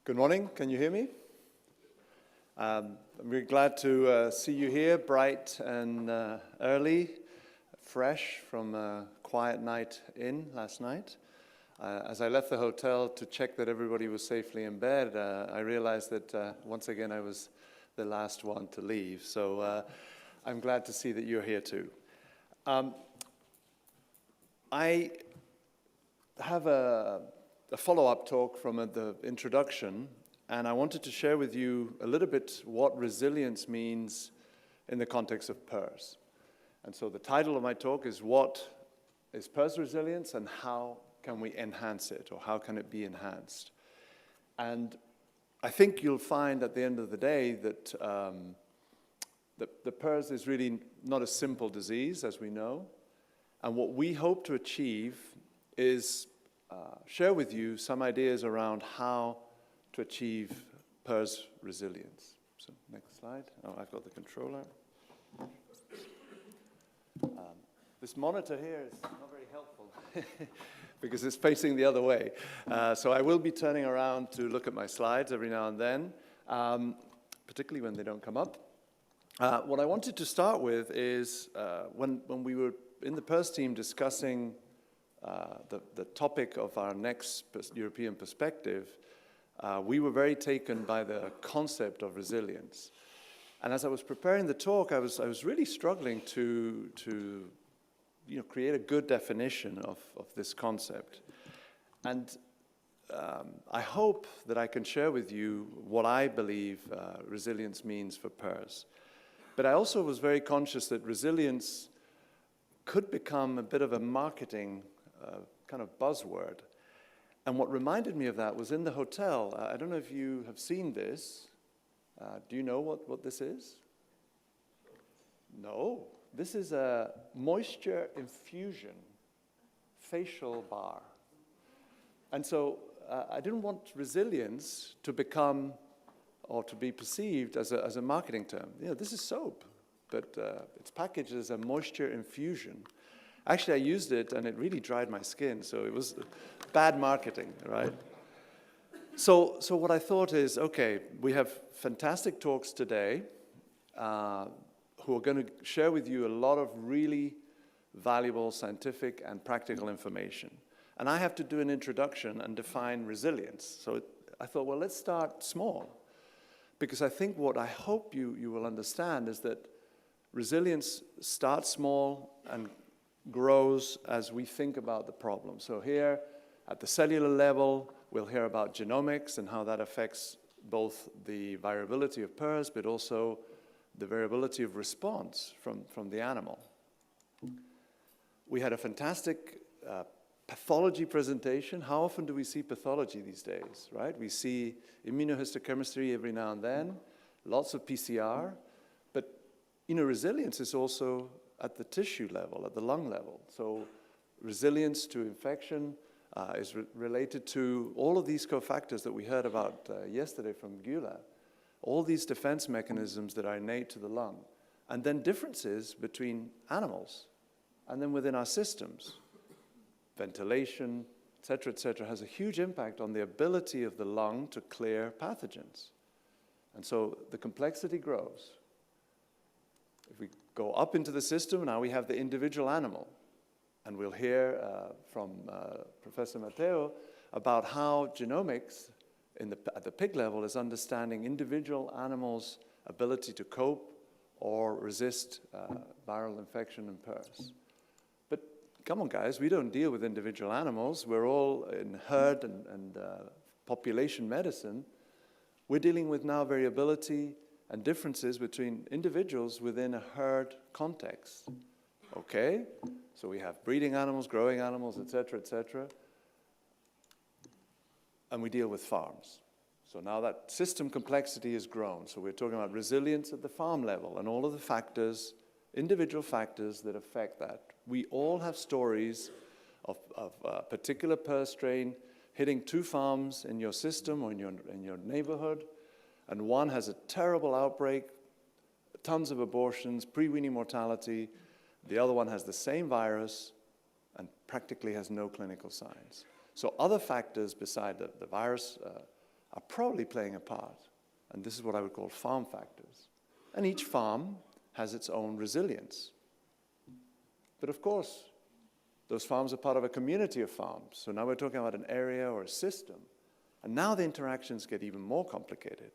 Good morning. Can you hear me? I'm really glad to see you here, bright and early, fresh from a quiet night in last night. As I left the hotel to check that everybody was safely in bed, I realized that once again I was the last one to leave. So I'm glad to see that you're here too. I have a follow-up talk from the introduction, and I wanted to share with you a little bit what resilience means in the context of PRRS. And so the title of my talk is What is PRRS Resilience and How Can We Enhance It, or how can it be enhanced? And I think you'll find at the end of the day that the PRRS is really not a simple disease, as we know. And what we hope to achieve is share with you some ideas around how to achieve PRRS resilience. So next slide. Oh, I've got the controller. This monitor here is not very helpful because it's facing the other way. So I will be turning around to look at my slides every now and then, particularly when they don't come up. What I wanted to start with is when we were in the PRRS team discussing the topic of our next European perspective, we were very taken by the concept of resilience. And as I was preparing the talk, I was really struggling to create a good definition of this concept. And I hope that I can share with you what I believe resilience means for PRRS. But I also was very conscious that resilience could become a bit of a marketing kind of buzzword. And what reminded me of that was in the hotel. I don't know if you have seen this. Do you know what this is? No. This is a moisture infusion facial bar. And so I didn't want resilience to become or to be perceived as a marketing term. You know, this is soap, but it's packaged as a moisture infusion. Actually, I used it, and it really dried my skin, so it was bad marketing, right? So what I thought is, okay, we have fantastic talks today who are going to share with you a lot of really valuable scientific and practical information. And I have to do an introduction and define resilience. So I thought, well, let's start small, because I think what I hope you will understand is that resilience starts small and grows as we think about the problem. So here, at the cellular level, we'll hear about genomics and how that affects both the variability of PRRS, but also the variability of response from the animal. We had a fantastic pathology presentation. How often do we see pathology these days, right? We see immunohistochemistry every now and then, lots of PCR, but resilience is also at the tissue level, at the lung level. So resilience to infection is related to all of these cofactors that we heard about yesterday from Gyula, all these defense mechanisms that are innate to the lung, and then differences between animals, and then within our systems. Ventilation, et cetera, has a huge impact on the ability of the lung to clear pathogens. And so the complexity grows. If we go up into the system, now we have the individual animal. And we'll hear from Professor Matteo about how genomics at the pig level is understanding individual animals' ability to cope or resist viral infection and PRRS. But come on, guys, we don't deal with individual animals. We're all in herd and population medicine. We're dealing with now variability and differences between individuals within a herd context. Okay, so we have breeding animals, growing animals, et cetera, and we deal with farms. So now that system complexity has grown. So we're talking about resilience at the farm level and all of the factors, individual factors that affect that. We all have stories of a particular PRRS strain hitting 2 farms in your system or in your neighborhood, and one has a terrible outbreak, tons of abortions, pre-weaning mortality. The other one has the same virus and practically has no clinical signs. So other factors beside the virus are probably playing a part. And this is what I would call farm factors. And each farm has its own resilience. But of course, those farms are part of a community of farms. So now we're talking about an area or a system. And now the interactions get even more complicated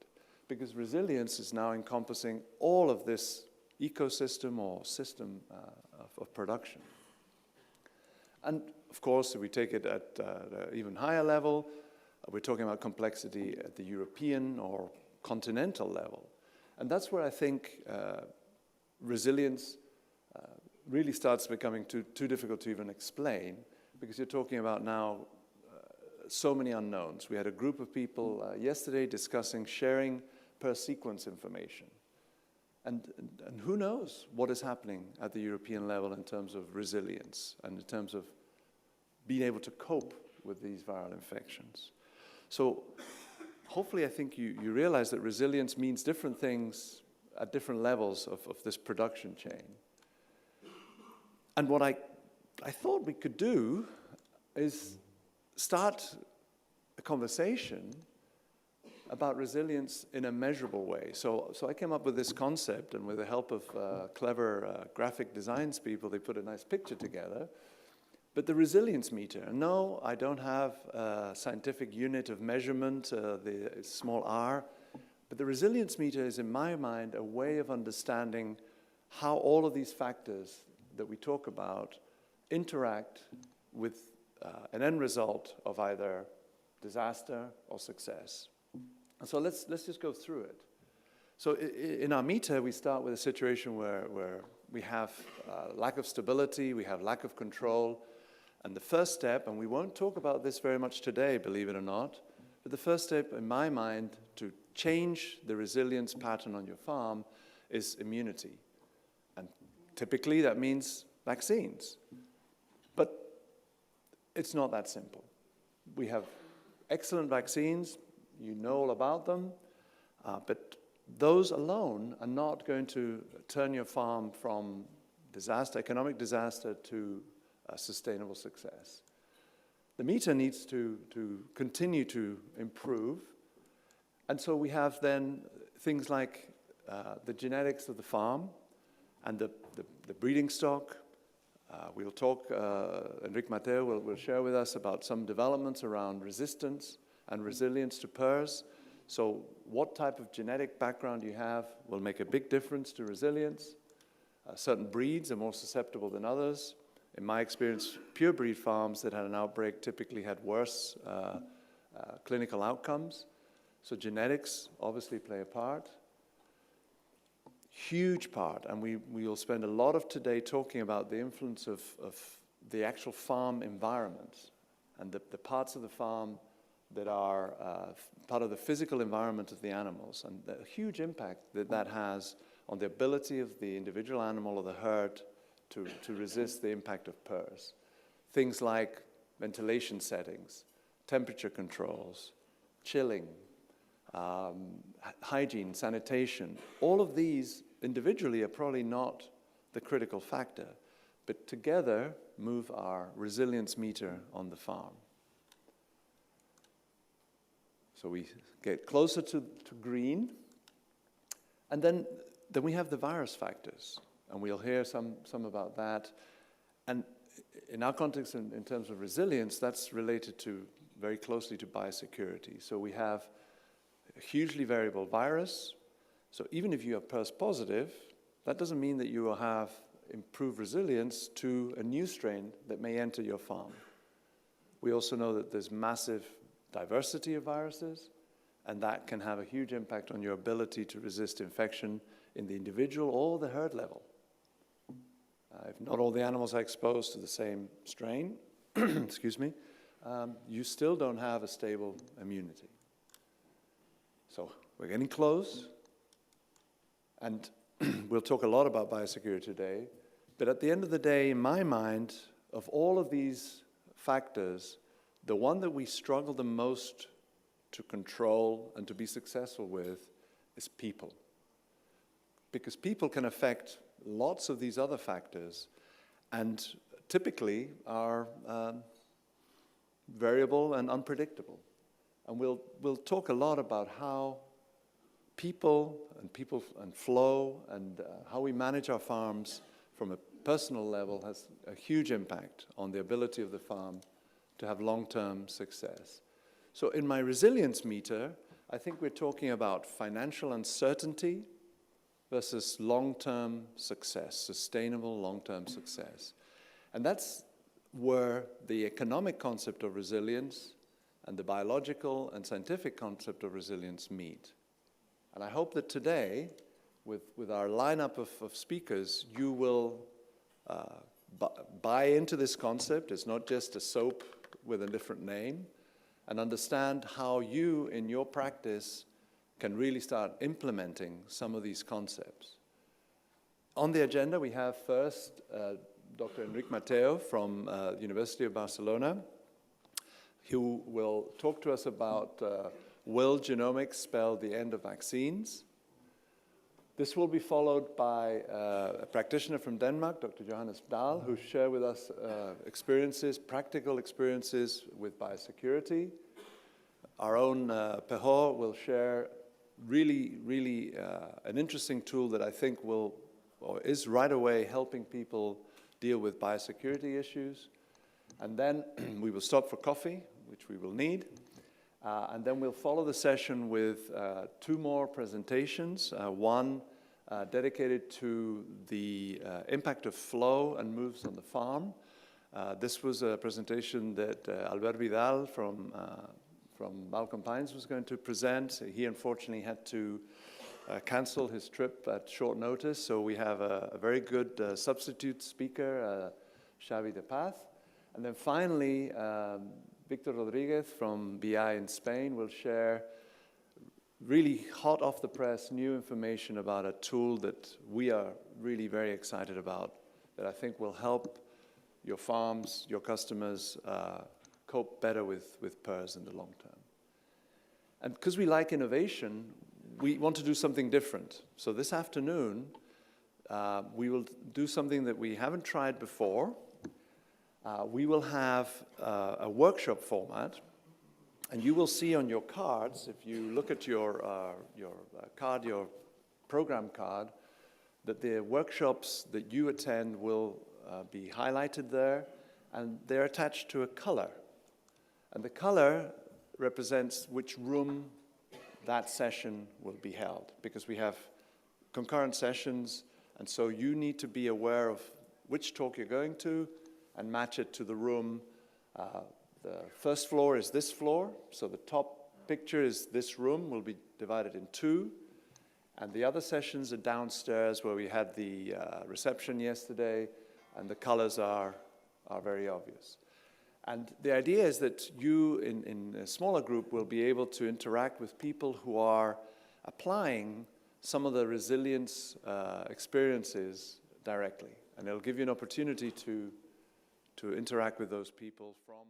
because resilience is now encompassing all of this ecosystem or system of production. And of course, if we take it at an even higher level, we're talking about complexity at the European or continental level. And that's where I think resilience really starts becoming too difficult to even explain, because you're talking about now so many unknowns. We had a group of people yesterday discussing sharing per sequence information. And who knows what is happening at the European level in terms of resilience and in terms of being able to cope with these viral infections. So hopefully I think you realize that resilience means different things at different levels of this production chain. And what I thought we could do is start a conversation about resilience in a measurable way. So I came up with this concept, and with the help of clever graphic designs people, they put a nice picture together. But the resilience meter, no, I don't have a scientific unit of measurement, the small r, but the resilience meter is, in my mind, a way of understanding how all of these factors that we talk about interact with an end result of either disaster or success. And so let's just go through it. So in our meter, we start with a situation where we have lack of stability, we have lack of control, and the first step, and we won't talk about this very much today, believe it or not, but the first step in my mind to change the resilience pattern on your farm is immunity. And typically that means vaccines. But it's not that simple. We have excellent vaccines, you know all about them, but those alone are not going to turn your farm from disaster, economic disaster, to sustainable success. The meter needs to continue to improve, and so we have then things like the genetics of the farm and the breeding stock. We'll talk, Enrique Mateo will share with us about some developments around resistance and resilience to PRRS. So what type of genetic background you have will make a big difference to resilience. Certain breeds are more susceptible than others. In my experience, pure breed farms that had an outbreak typically had worse clinical outcomes. So genetics obviously play a part. Huge part, and we will spend a lot of today talking about the influence of the actual farm environment and the parts of the farm that are part of the physical environment of the animals, and the huge impact that has on the ability of the individual animal or the herd to resist the impact of PRRS. Things like ventilation settings, temperature controls, chilling, hygiene, sanitation, all of these individually are probably not the critical factor, but together move our resilience meter on the farm. So we get closer to green, and then we have the virus factors, and we'll hear some about that. And in our context, in terms of resilience, that's related to very closely to biosecurity. So we have a hugely variable virus. So even if you are PRRS positive, that doesn't mean that you will have improved resilience to a new strain that may enter your farm. We also know that there's massive diversity of viruses, and that can have a huge impact on your ability to resist infection in the individual or the herd level. If not all the animals are exposed to the same strain, excuse me, you still don't have a stable immunity. So we're getting close, and we'll talk a lot about biosecurity today, but at the end of the day, in my mind, of all of these factors, the one that we struggle the most to control and to be successful with is people. Because people can affect lots of these other factors and typically are variable and unpredictable. And we'll talk a lot about how people and flow and how we manage our farms from a personal level has a huge impact on the ability of the farm to have long-term success. So in my resilience meter, I think we're talking about financial uncertainty versus long-term success, sustainable long-term success. And that's where the economic concept of resilience and the biological and scientific concept of resilience meet. And I hope that today, with our lineup of speakers, you will buy into this concept. It's not just a soap with a different name, and understand how you, in your practice, can really start implementing some of these concepts. On the agenda, we have first Dr. Enric Mateo from the University of Barcelona, who will talk to us about will genomics spell the end of vaccines? This will be followed by a practitioner from Denmark, Dr. Johannes Dahl, who share with us practical experiences with biosecurity. Our own Perrault will share really an interesting tool that I think is right away helping people deal with biosecurity issues. And then we will stop for coffee, which we will need. And then we'll follow the session with two more presentations, one dedicated to the impact of flow and moves on the farm. This was a presentation that Albert Vidal from Malcolm Pines was going to present. He unfortunately had to cancel his trip at short notice, so we have a very good substitute speaker, Xavi De Paz. And then finally, Victor Rodriguez from BI in Spain will share really hot off the press new information about a tool that we are really very excited about, that I think will help your farms, your customers cope better with PRRS in the long term. And because we like innovation, we want to do something different. So this afternoon, we will do something that we haven't tried before. We will have a workshop format, and you will see on your cards, if you look at your card, your program card, that the workshops that you attend will be highlighted there, and they're attached to a color. And the color represents which room that session will be held, because we have concurrent sessions, and so you need to be aware of which talk you're going to and match it to the room. The first floor is this floor, so the top picture is this room, will be divided in two, and the other sessions are downstairs where we had the reception yesterday, and the colors are very obvious. And the idea is that you, in a smaller group, will be able to interact with people who are applying some of the resilience experiences directly. And it'll give you an opportunity to interact with those people from